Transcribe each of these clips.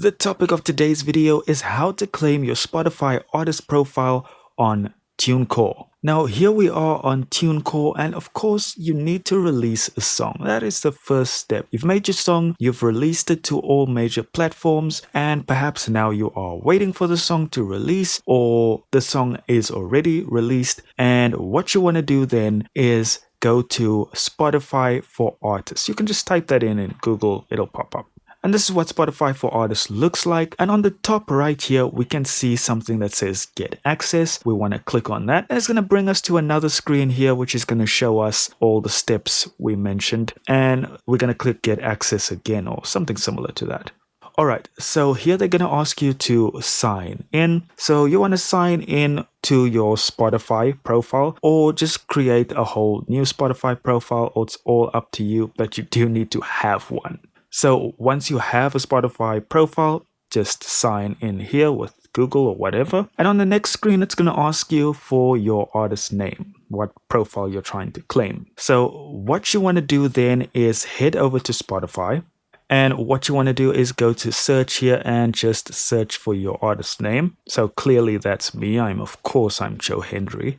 The topic of today's video is how to claim your Spotify artist profile on Tunecore. Now here we are on Tunecore, and of course you need to release a song. That is the first step. You've made your song, you've released it to all major platforms, and perhaps now you are waiting for the song to release, or the song is already released, and what you want to do then is go to Spotify for Artists. You can just type that in Google, it'll pop up. And this is what Spotify for Artists looks like. And on the top right here, we can see something that says Get Access. We want to click on that. And it's going to bring us to another screen here, which is going to show us all the steps we mentioned. And we're going to click Get Access again, or something similar to that. Alright, so here they're going to ask you to sign in. So you want to sign in to your Spotify profile, or just create a whole new Spotify profile. It's all up to you, but you do need to have one. So once you have a Spotify profile, just sign in here with Google or whatever. And on the next screen, it's going to ask you for your artist name, what profile you're trying to claim. So what you want to do then is head over to Spotify. And what you want to do is go to search here and just search for your artist name. So clearly that's me. Of course, I'm Joe Hendry.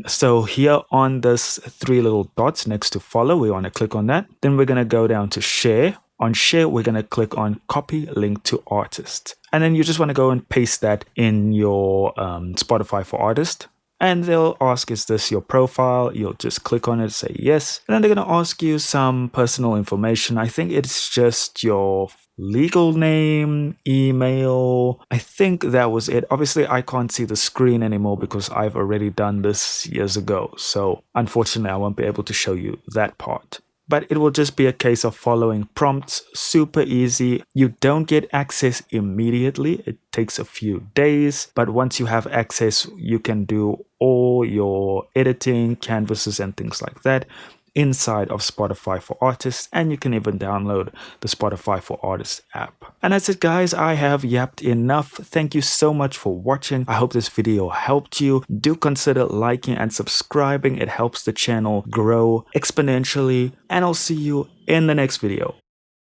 So here on this three little dots next to follow, we want to click on that. Then we're going to go down to share. On share, we're going to click on copy link to artist. And then you just want to go and paste that in your Spotify for Artist. And they'll ask, is this your profile? You'll just click on it, say yes. And then they're going to ask you some personal information. I think it's just your legal name, email. I think that was it. Obviously, I can't see the screen anymore because I've already done this years ago. So unfortunately, I won't be able to show you that part. But it will just be a case of following prompts, super easy. You don't get access immediately. It takes a few days, but once you have access, you can do all your editing, canvases and things like that inside of Spotify for Artists, and you can even download the Spotify for Artists app. And that's it, guys. I have yapped enough. Thank you so much for watching. I hope this video helped you. Do consider liking and subscribing. It helps the channel grow exponentially, and I'll see you in the next video.